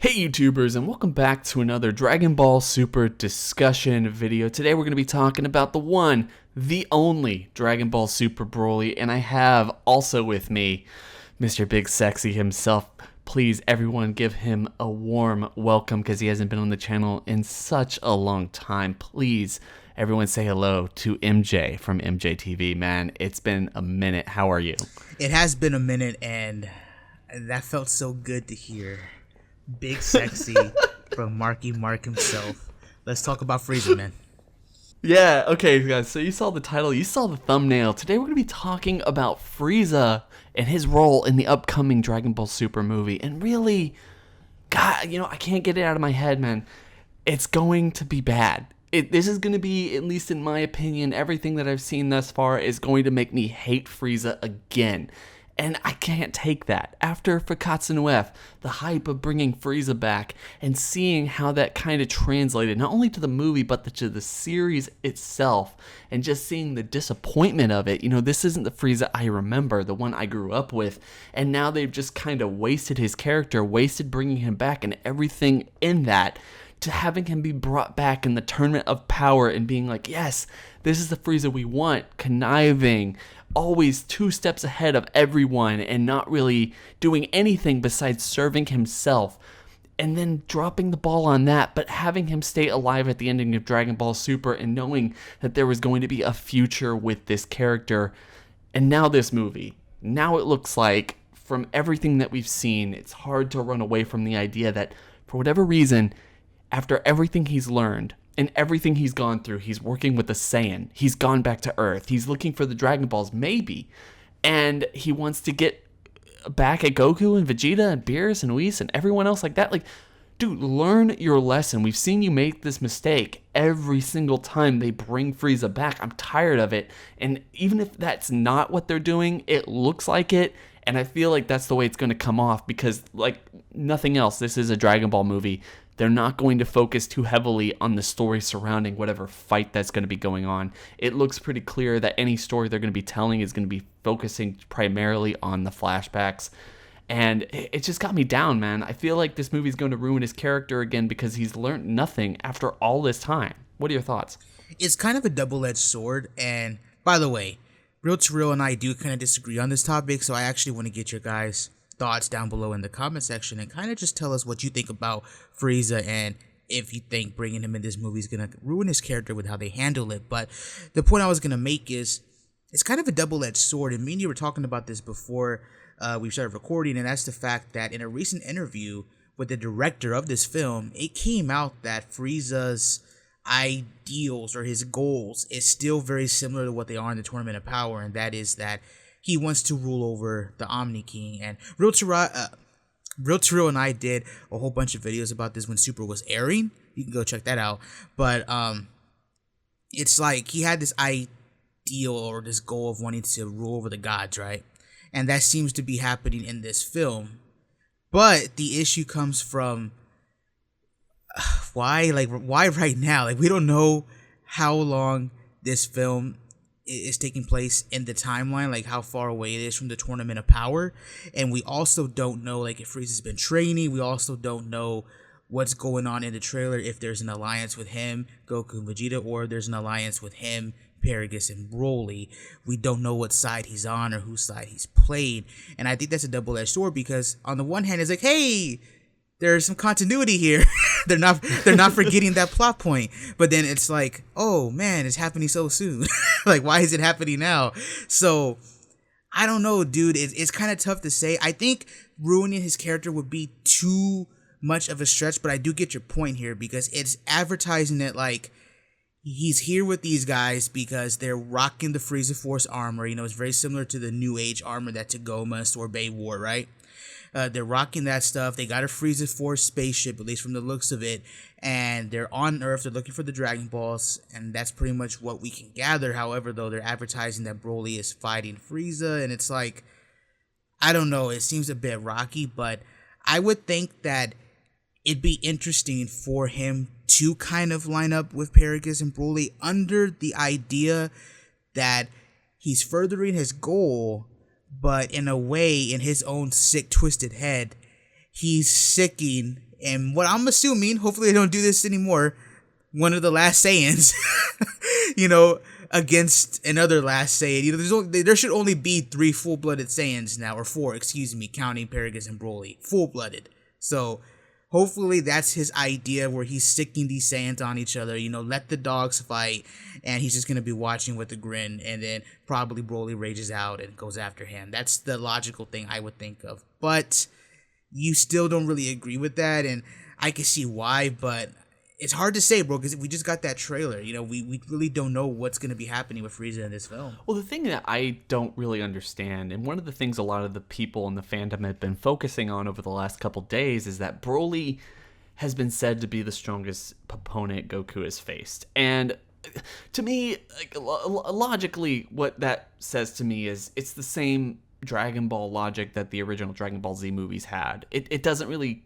Hey YouTubers, and welcome back to another Dragon Ball Super discussion video. Today we're going to be talking about the one, the only Dragon Ball Super Broly, and I have also with me Mr. Big Sexy himself. Please everyone give him a warm welcome because he hasn't been on the channel in such a long time. Please everyone say hello to MJ from MJ TV. Man, it's been a minute. How are you? It has been a minute, and that felt so good to hear. Big Sexy from Marky Mark himself. Let's talk about Frieza, man. Yeah, okay guys, so you saw the title, you saw the thumbnail. Today we're going to be talking about Frieza and his role in the upcoming Dragon Ball Super movie. And really, God, I can't get it out of my head, man. It's going to be bad. This is going to be, at least in my opinion, everything that I've seen thus far is going to make me hate Frieza again. And I can't take that. After Fakatsu no F, the hype of bringing Frieza back and seeing how that kind of translated not only to the movie but to the series itself, and just seeing the disappointment of it. This isn't the Frieza I remember, the one I grew up with, and now they've just kind of wasted his character, wasted bringing him back and everything in that, to having him be brought back in the Tournament of Power and being like, yes, this is the Frieza we want, conniving, always 2 steps ahead of everyone and not really doing anything besides serving himself, and then dropping the ball on that, but having him stay alive at the ending of Dragon Ball Super and knowing that there was going to be a future with this character. And now this movie, now it looks like, from everything that we've seen, it's hard to run away from the idea that for whatever reason, after everything he's learned and everything he's gone through, he's working with the Saiyan. He's gone back to Earth. He's looking for the Dragon Balls, maybe. And he wants to get back at Goku and Vegeta and Beerus and Whis and everyone else like that. Like, dude, learn your lesson. We've seen you make this mistake every single time they bring Frieza back. I'm tired of it. And even if that's not what they're doing, it looks like it. And I feel like that's the way it's going to come off because, like nothing else, this is a Dragon Ball movie. They're not going to focus too heavily on the story surrounding whatever fight that's going to be going on. It looks pretty clear that any story they're going to be telling is going to be focusing primarily on the flashbacks. And it just got me down, man. I feel like this movie's going to ruin his character again because he's learned nothing after all this time. What are your thoughts? It's kind of a double-edged sword, and by the way, Real to Real and I do kind of disagree on this topic, so I actually want to get your guys' thoughts down below in the comment section and kind of just tell us what you think about Frieza and if you think bringing him in this movie is going to ruin his character with how they handle it. But the point I was going to make is it's kind of a double-edged sword, and me and you were talking about this before we started recording, and that's the fact that in a recent interview with the director of this film, it came out that Frieza's ideals or his goals is still very similar to what they are in the Tournament of Power, and that is that he wants to rule over the Omni King. And Real to Real and I did a whole bunch of videos about this when Super was airing. You can go check that out. But it's like he had this ideal or this goal of wanting to rule over the gods, right? And that seems to be happening in this film. But the issue comes from why right now? Like, we don't know how long this film is taking place in the timeline, like how far away it is from the Tournament of Power, and we also don't know like if Frieza's been training. We also don't know what's going on in the trailer, if there's an alliance with him, Goku and Vegeta, or there's an alliance with him, Paragus and Broly. We don't know what side he's on or whose side he's played, and I think that's a double-edged sword because on the one hand it's like, hey, there's some continuity here. they're not forgetting that plot point. But then it's like, oh man, it's happening so soon. Like, why is it happening now? So I don't know, dude. It's kind of tough to say. I think ruining his character would be too much of a stretch, but I do get your point here because it's advertising that like he's here with these guys because they're rocking the Frieza Force armor. It's very similar to the New Age armor that Tagoma and Sorbet wore, right? They're rocking that stuff. They got a Frieza Force spaceship, at least from the looks of it. And they're on Earth. They're looking for the Dragon Balls. And that's pretty much what we can gather. However, though, they're advertising that Broly is fighting Frieza. And it's like, I don't know. It seems a bit rocky. But I would think that it'd be interesting for him to kind of line up with Paragus and Broly under the idea that he's furthering his goal, but in a way, in his own sick, twisted head, he's sicking And what I'm assuming, hopefully they don't do this anymore, one of the last Saiyans, against another last Saiyan. There should only be 3 full-blooded Saiyans now, or 4, excuse me, counting Paragus and Broly. Full-blooded. So hopefully that's his idea, where he's sticking these Saiyans on each other, let the dogs fight, and he's just going to be watching with a grin, and then probably Broly rages out and goes after him. That's the logical thing I would think of. But you still don't really agree with that, and I can see why, but it's hard to say, bro, because we just got that trailer. We really don't know what's going to be happening with Frieza in this film. Well, the thing that I don't really understand, and one of the things a lot of the people in the fandom have been focusing on over the last couple days, is that Broly has been said to be the strongest opponent Goku has faced. And to me, logically, what that says to me is it's the same Dragon Ball logic that the original Dragon Ball Z movies had. It doesn't really...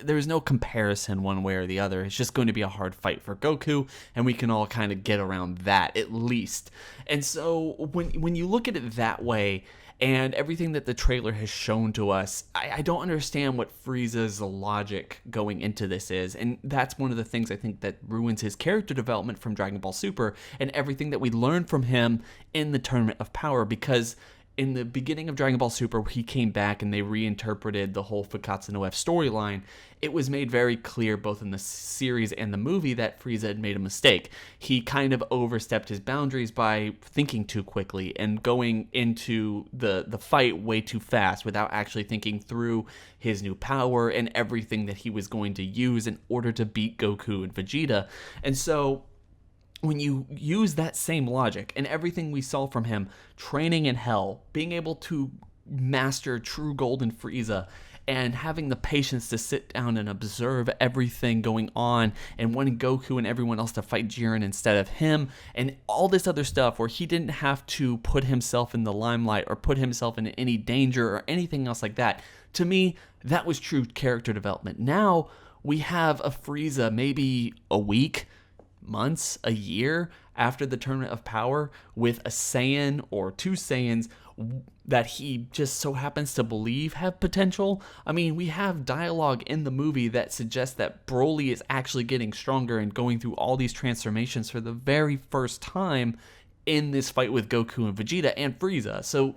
there's no comparison one way or the other. It's just going to be a hard fight for Goku, and we can all kind of get around that, at least. And so when you look at it that way, and everything that the trailer has shown to us, I don't understand what Frieza's logic going into this is. And that's one of the things I think that ruins his character development from Dragon Ball Super, and everything that we learned from him in the Tournament of Power, because in the beginning of Dragon Ball Super, he came back and they reinterpreted the whole Fukkatsu no F storyline. It was made very clear, both in the series and the movie, that Frieza had made a mistake. He kind of overstepped his boundaries by thinking too quickly and going into the fight way too fast without actually thinking through his new power and everything that he was going to use in order to beat Goku and Vegeta. And so when you use that same logic and everything we saw from him, training in hell, being able to master true Golden Frieza, and having the patience to sit down and observe everything going on, and wanting Goku and everyone else to fight Jiren instead of him, and all this other stuff where he didn't have to put himself in the limelight or put himself in any danger or anything else like that, to me, that was true character development. Now we have a Frieza maybe a week, months, a year after the Tournament of Power, with a Saiyan or 2 Saiyans that he just so happens to believe have potential. I mean, we have dialogue in the movie that suggests that Broly is actually getting stronger and going through all these transformations for the very first time in this fight with Goku and Vegeta and Frieza. So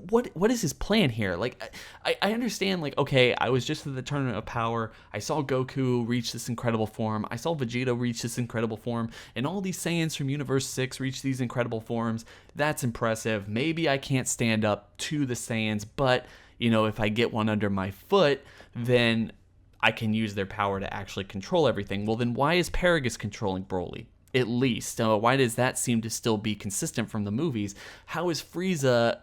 what is his plan here? Like, I understand, like, okay, I was just at the Tournament of Power, I saw Goku reach this incredible form, I saw Vegeta reach this incredible form, and all these Saiyans from Universe 6 reach these incredible forms. That's impressive. Maybe I can't stand up to the Saiyans, but, if I get one under my foot, then I can use their power to actually control everything. Well, then why is Paragus controlling Broly? At least. Why does that seem to still be consistent from the movies? How is Frieza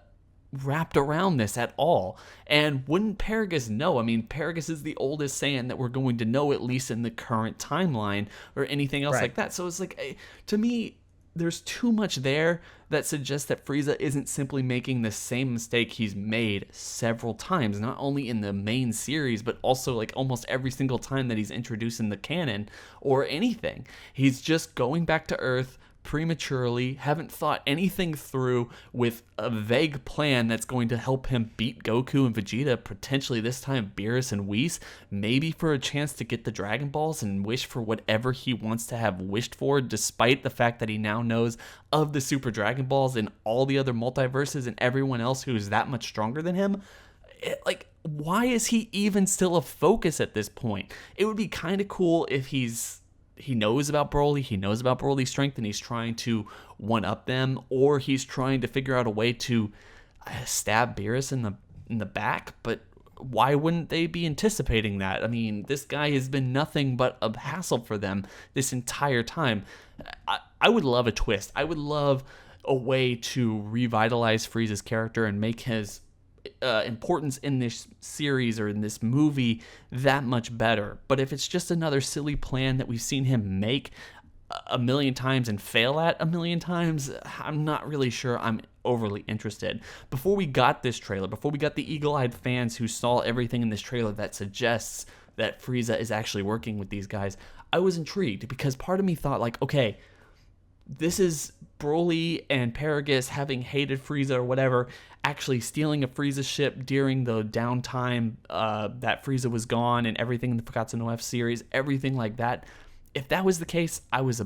wrapped around this at all? And wouldn't Paragus know? I mean, Paragus is the oldest Saiyan that we're going to know, at least in the current timeline, or anything else like that. So it's like, to me, there's too much there that suggests that Frieza isn't simply making the same mistake he's made several times, not only in the main series, but also like almost every single time that he's introduced in the canon or anything. He's just going back to Earth prematurely, haven't thought anything through, with a vague plan that's going to help him beat Goku and Vegeta, potentially this time Beerus and Whis, maybe for a chance to get the Dragon Balls and wish for whatever he wants to have wished for, despite the fact that he now knows of the Super Dragon Balls and all the other multiverses and everyone else who is that much stronger than him. Why is he even still a focus at this point? It would be kind of cool if he knows about Broly, he knows about Broly's strength, and he's trying to one-up them, or he's trying to figure out a way to stab Beerus in the back. But why wouldn't they be anticipating that? I mean, this guy has been nothing but a hassle for them this entire time. I would love a twist. I would love a way to revitalize Frieza's character and make his importance in this series or in this movie that much better. But if it's just another silly plan that we've seen him make a million times and fail at a million times, I'm not really sure I'm overly interested. Before we got this trailer, before we got the eagle-eyed fans who saw everything in this trailer that suggests that Frieza is actually working with these guys, I was intrigued, because part of me thought, like, okay, this is Broly and Paragus having hated Frieza or whatever, actually stealing a Frieza ship during the downtime that Frieza was gone and everything in the Forgotten no F series, everything like that. If that was the case, I was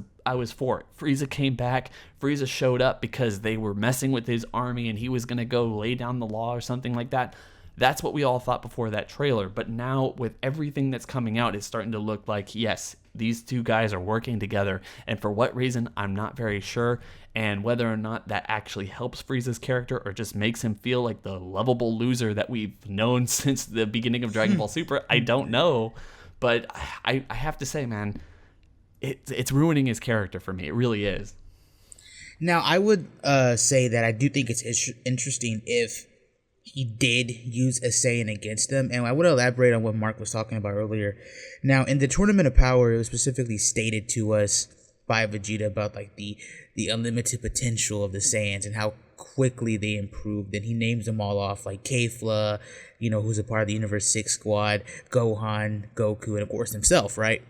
for it. Frieza came back. Frieza showed up because they were messing with his army and he was going to go lay down the law or something like that. That's what we all thought before that trailer. But now with everything that's coming out, it's starting to look like, yes, these two guys are working together. And for what reason, I'm not very sure. And whether or not that actually helps Frieza's character or just makes him feel like the lovable loser that we've known since the beginning of Dragon Ball Super, I don't know. But I have to say, man, it's ruining his character for me. It really is. Now, I would say that I do think it's interesting if he did use a Saiyan against them. And I would elaborate on what Mark was talking about earlier. Now, in the Tournament of Power, it was specifically stated to us by Vegeta about like the unlimited potential of the Saiyans and how quickly they improved. And he names them all off, like Kefla, who's a part of the Universe 6 squad, Gohan, Goku, and of course himself, right?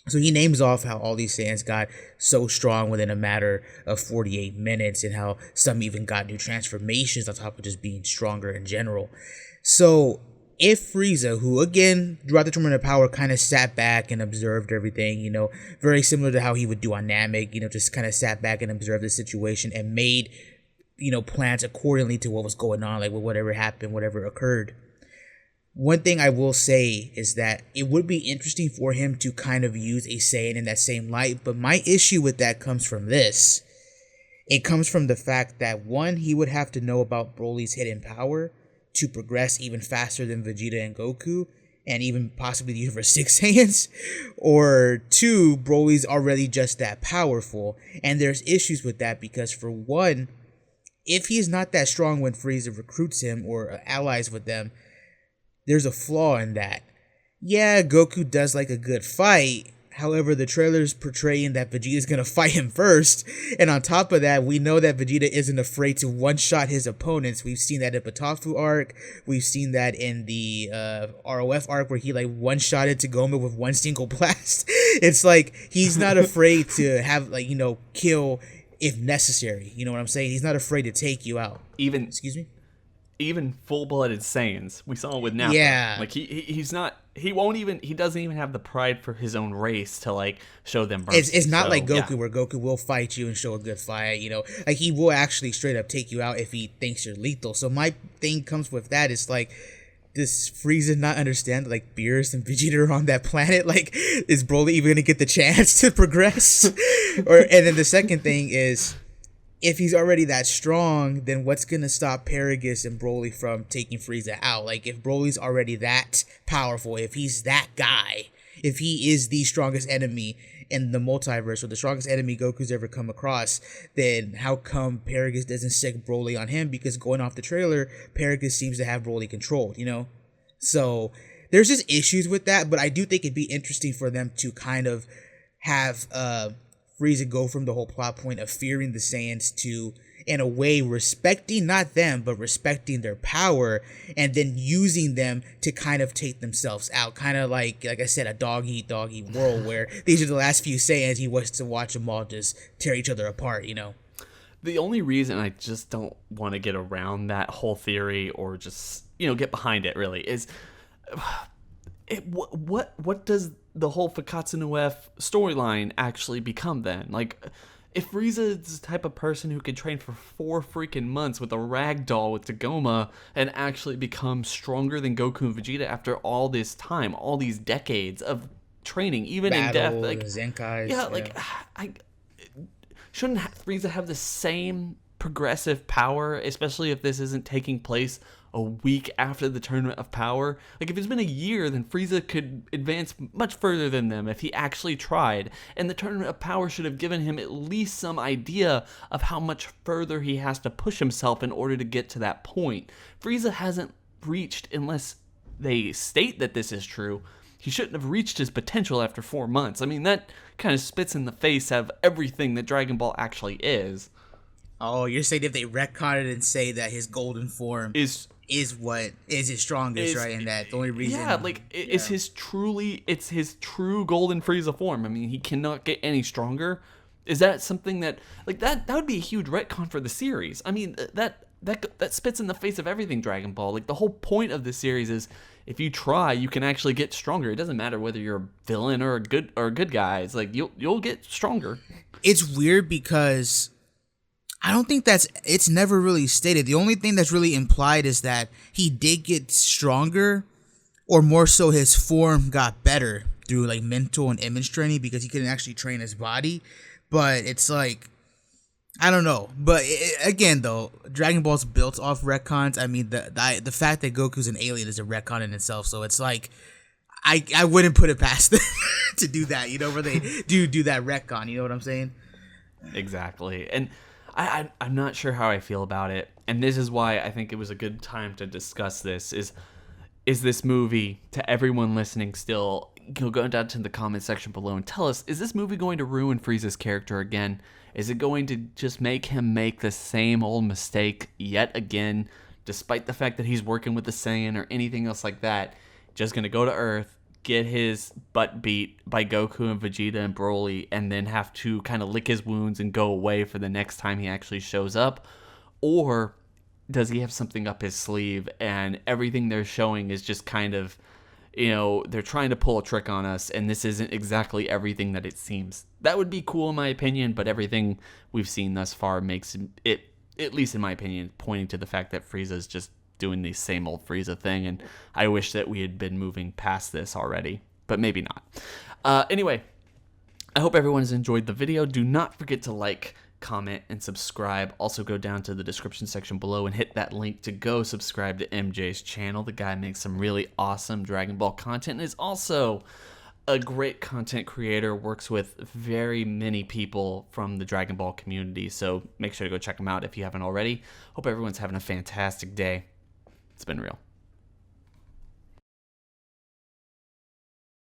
So he names off how all these Saiyans got so strong within a matter of 48 minutes and how some even got new transformations on top of just being stronger in general. So if Frieza, who again throughout the Tournament of Power kind of sat back and observed everything, very similar to how he would do on Namek, just kind of sat back and observed the situation and made, plans accordingly to what was going on, like with whatever happened, whatever occurred. One thing I will say is that it would be interesting for him to kind of use a Saiyan in that same light, but my issue with that comes from this. It comes from the fact that, one, he would have to know about Broly's hidden power to progress even faster than Vegeta and Goku, and even possibly the Universe 6 Saiyans, or two, Broly's already just that powerful, and there's issues with that because, for one, if he's not that strong when Frieza recruits him or allies with them, there's a flaw in that. Yeah, Goku does like a good fight. However, the trailer's portraying that Vegeta's gonna fight him first. And on top of that, we know that Vegeta isn't afraid to one-shot his opponents. We've seen that in Batafu arc. We've seen that in the ROF arc where he like one-shotted Tagoma with one single blast. It's like he's not afraid to have kill if necessary. You know what I'm saying? He's not afraid to take you out. Excuse me? Even full-blooded Saiyans, we saw it with Nappa. Yeah, like he doesn't even have the pride for his own race to like show them mercy. It's not like Goku, where Goku will fight you and show a good fight. Like he will actually straight up take you out if he thinks you're lethal. So my thing comes with that is like, does Frieza not understand that like Beerus and Vegeta are on that planet? Like, is Broly even gonna get the chance to progress? And then the second thing is, if he's already that strong, then what's going to stop Paragus and Broly from taking Frieza out? Like, if Broly's already that powerful, if he's that guy, if he is the strongest enemy in the multiverse or the strongest enemy Goku's ever come across, then how come Paragus doesn't sick Broly on him? Because going off the trailer, Paragus seems to have Broly controlled, So there's just issues with that, but I do think it'd be interesting for them to kind of have Frieza go from the whole plot point of fearing the Saiyans to, in a way, respecting not them, but respecting their power, and then using them to kind of take themselves out. Kind of like I said, a dog-eat-dog-eat world where these are the last few Saiyans. He wants to watch them all just tear each other apart, The only reason I just don't want to get around that whole theory or just, get behind it, really, is what does the whole Fakatsu no F storyline actually become then? Like, if Frieza is the type of person who could train for 4 freaking months with a ragdoll with Tagoma and actually become stronger than Goku and Vegeta after all this time, all these decades of training, even in death, like Zenkais, shouldn't Frieza have the same progressive power, especially if this isn't taking place a week after the Tournament of Power? Like, if it's been a year, then Frieza could advance much further than them if he actually tried, and the Tournament of Power should have given him at least some idea of how much further he has to push himself in order to get to that point. Frieza hasn't reached, unless they state that this is true, he shouldn't have reached his potential after 4 months. I mean, that kind of spits in the face of everything that Dragon Ball actually is. Oh, you're saying if they retcon it and say that his golden form is what is his strongest, right? And that the only reason, it's his true golden Frieza form. I mean, he cannot get any stronger. Is that something that, like, that would be a huge retcon for the series? I mean, that spits in the face of everything Dragon Ball. Like, the whole point of the series is if you try, you can actually get stronger. It doesn't matter whether you're a villain or a good guy. It's like you'll get stronger. It's weird because I don't think it's never really stated. The only thing that's really implied is that he did get stronger, or more so his form got better through like mental and image training, because he couldn't actually train his body. But it's like, I don't know. But again, though, Dragon Ball's built off retcons. I mean, the fact that Goku's an alien is a retcon in itself. So it's like, I wouldn't put it past them to do that, where they do that retcon. You know what I'm saying? Exactly. And I'm not sure how I feel about it. And this is why I think it was a good time to discuss this, is this movie, to everyone listening still, go down to the comment section below and tell us, is this movie going to ruin Frieza's character again? Is it going to just make him make the same old mistake yet again, despite the fact that he's working with the Saiyan or anything else like that? Just going to go to Earth, get his butt beat by Goku and Vegeta and Broly, and then have to kind of lick his wounds and go away for the next time he actually shows up? Or does he have something up his sleeve, and everything they're showing is just kind of, they're trying to pull a trick on us, and this isn't exactly everything that it seems? That would be cool in my opinion, but everything we've seen thus far makes it, at least in my opinion, pointing to the fact that Frieza's just doing the same old Frieza thing, and I wish that we had been moving past this already, but maybe not. Anyway, I hope everyone has enjoyed the video. Do not forget to like, comment, and subscribe. Also, go down to the description section below and hit that link to go subscribe to MJ's channel. The guy makes some really awesome Dragon Ball content and is also a great content creator, works with very many people from the Dragon Ball community, so make sure to go check him out if you haven't already. Hope everyone's having a fantastic day. It's been real.